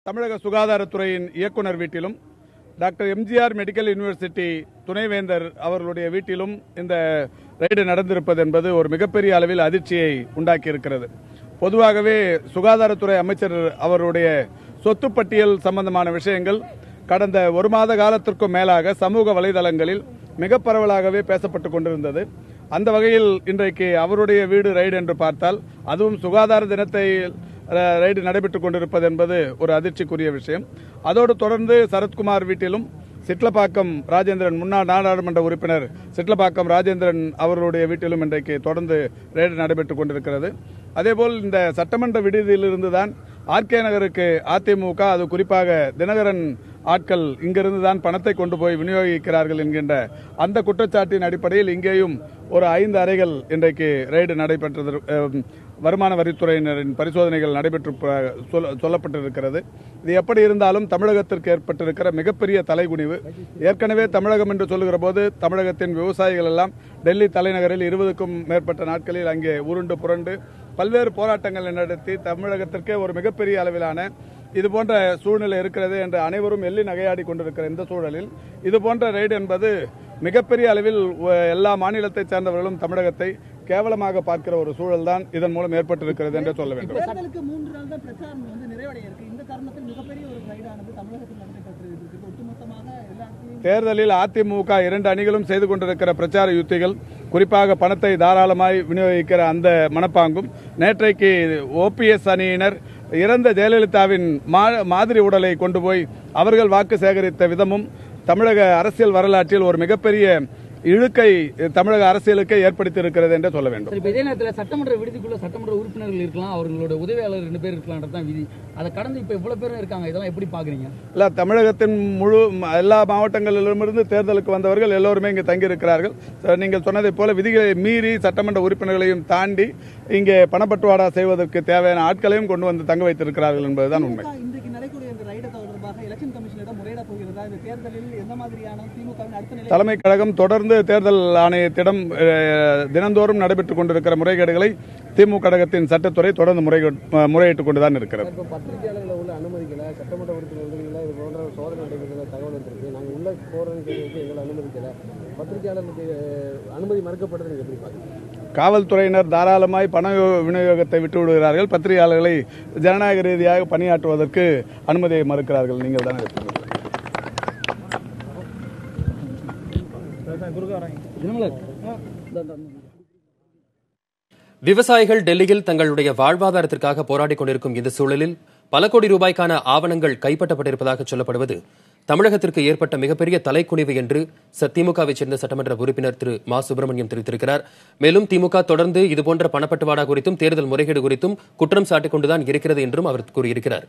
தமிழக சுகாதாரத்துறையின் இயக்குனர் வீட்டிலும் டாக்டர் எம்ஜிஆர் மெடிக்கல் யூனிவர்சிட்டி துணைவேந்தர் அவர்களுடைய வீட்டிலும் இந்த ரெய்டு நடந்திருப்பது என்பது ஒரு மிகப்பெரிய அளவில் அதிர்ச்சியை உண்டாக்கியிருக்கிறது. பொதுவாகவே சுகாதாரத்துறை அமைச்சர் அவருடைய சொத்து பட்டியல் சம்பந்தமான விஷயங்கள் கடந்த ஒரு மாத காலத்திற்கும் மேலாக சமூக வலைதளங்களில் மிக பரவலாகவே பேசப்பட்டுக் கொண்டிருந்தது. அந்த வகையில் இன்றைக்கு அவருடைய வீடு ரெய்டு என்று பார்த்தால், அதுவும் சுகாதார தினத்தை ரெய்டு நடைபெற்றுக் கொண்டிருப்பது என்பது ஒரு அதிர்ச்சிக்குரிய விஷயம். அதோடு தொடர்ந்து சரத்குமார் வீட்டிலும் சிட்லப்பாக்கம் ராஜேந்திரன், முன்னாள் நாடாளுமன்ற உறுப்பினர் சிட்லப்பாக்கம் ராஜேந்திரன் அவர்களுடைய வீட்டிலும் இன்றைக்கு தொடர்ந்து ரெய்டு நடைபெற்றுக் கொண்டிருக்கிறது. அதேபோல் இந்த சட்டமன்ற விடுதியிலிருந்துதான் ஆர்கே நகருக்கு அதிமுக, அது குறிப்பாக தினகரன் ஆட்கள் இங்கிருந்துதான் பணத்தை கொண்டு போய் விநியோகிக்கிறார்கள் என்கின்ற அந்த குற்றச்சாட்டின் அடிப்படையில் இங்கேயும் ஒரு 5 அறைகள் இன்றைக்கு ரெய்டு நடைபெற்றது. வருமான வரித்துறையினரின் பரிசோதனைகள் நடைபெற்று சொல்லப்பட்டிருக்கிறது. இது எப்படி இருந்தாலும் தமிழகத்திற்கு ஏற்பட்டிருக்கிற மிகப்பெரிய தலைகுனிவு. ஏற்கனவே தமிழகம் என்று சொல்லுகிற போது தமிழகத்தின் விவசாயிகள் எல்லாம் டெல்லி தலைநகரில் 20க்கும் மேற்பட்ட நாட்களில் அங்கே உருண்டு புரண்டு பல்வேறு போராட்டங்கள் நடத்தி தமிழகத்திற்கே ஒரு மிகப்பெரிய அளவிலான இது போன்ற சூழ்நிலை இருக்கிறது என்று அனைவரும் எள்ளி நகையாடி கொண்டிருக்கிற இந்த சூழலில் இது போன்ற ரெய்டு என்பது மிகப்பெரிய அளவில் எல்லா மாநிலத்தைச் சேர்ந்தவர்களும் தமிழகத்தை கேவலமாக பார்க்கிற ஒரு சூழல் தான் இதன் மூலம் ஏற்பட்டிருக்கிறது என்று சொல்ல வேண்டும். தேர்தலுக்கு 3 நாள் தான் பிரச்சாரம் நிறைவடைய இருக்கு. இந்த தருணத்தில் மிகப்பெரிய ஒரு ரைடானது தமிழகத்தில் நடைபெற்றிருக்கு. ஒட்டுமொத்தமாக தேர்தலில் அதிமுக 2 அணிகளும் செய்து கொண்டிருக்கிற பிரச்சார யுத்திகள், குறிப்பாக பணத்தை தாராளமாய் விநியோகிக்கிற அந்த மனப்பாங்கும், நேற்றைக்கு ஓபிஎஸ் அணியினர் இறந்த ஜெயலலிதாவின் மாதிரி உடலை கொண்டு போய் அவர்கள் வாக்கு சேகரித்த விதமும் தமிழக அரசியல் வரலாற்றில் ஒரு மிகப்பெரிய இழுக்கை தமிழக அரசியலுக்கு ஏற்படுத்தி இருக்கிறது என்று சொல்ல வேண்டும். இதே நேரத்தில் சட்டமன்ற விடுதிக்குள்ள சட்டமன்ற உறுப்பினர்கள் இருக்கலாம், அவர்களோட உதவியாளர் 2 பேர் இருக்கலாம் விதி. அதை கடந்து இப்ப இவ்வளவு பேரும் இருக்காங்க. இதெல்லாம் எப்படி பாக்குறீங்க? இல்ல, தமிழகத்தின் முழு எல்லா மாவட்டங்களிலிருந்து தேர்தலுக்கு வந்தவர்கள் எல்லோருமே இங்கே தங்கி இருக்கிறார்கள். நீங்கள் சொன்னதை போல விதிகளை மீறி சட்டமன்ற உறுப்பினர்களையும் தாண்டி இங்கே பணப்பட்டுவாடா செய்வதற்கு தேவையான ஆட்களையும் கொண்டு வந்து தங்க வைத்திருக்கிறார்கள் என்பதுதான் உண்மை. இன்றைக்கு நடக்கக்கூடிய இந்த ரைடு தொடர்பாக எலெக்ஷன் கமிஷனிடம் முறையிட போகிறதா? இந்த தேர்தலில் எந்த மாதிரியான திமுகவின் அடுத்த நிலை? தலைமை கழகம் தொடர்ந்து தேர்தல் ஆணையத்திடம் தினந்தோறும் நடைபெற்றுக் கொண்டிருக்கிற முறைகேடுகளை திமுக கழகத்தின் சட்டத்துறை தொடர்ந்து முறையிட்டுக் கொண்டுதான் இருக்கிறது. பத்திரிகையாளர்கள் உள்ள அனுமதிக்கல, சட்டமன்ற உறுப்பினர்கள் இது போன்ற சோதனை நடைபெற்ற தகவல் வந்திருக்கு. நாங்கள் உள்ள போறோம்னு எங்களை அனுமதிக்கல, பத்திரிகையாளர்களுக்கு அனுமதி மறுக்கப்பட்டது எப்படி பாருங்க? காவல்துறையினர் தாராளமாய் பண விநியோகத்தை விட்டு விடுகிறார்கள். பத்திரிகையாளர்களை ஜனநாயக ரீதியாக பணியாற்றுவதற்கு அனுமதியை மறுக்கிறார்கள். நீங்கள் தானே விவசாயிகள் டெல்லியில் தங்களுடைய வாழ்வாதாரத்திற்காக போராடிக் கொண்டிருக்கும் இந்த சூழலில் பல கோடி ரூபாய்க்கான ஆவணங்கள் கைப்பற்றப்பட்டிருப்பதாக சொல்லப்படுவது தமிழகத்திற்கு ஏற்பட்ட மிகப்பெரிய தலைக்குனிவு என்று திமுகவை சேர்ந்த சட்டமன்ற உறுப்பினர் திரு மா சுப்பிரமணியம் தெரிவித்திருக்கிறார். மேலும் திமுக தொடர்ந்து இதுபோன்ற பணப்பட்டுவாடா குறித்தும் தேர்தல் முறைகேடு குறித்தும் குற்றம் சாட்டிக் கொண்டுதான் இருக்கிறது என்றும் அவர் கூறியிருக்கிறார்.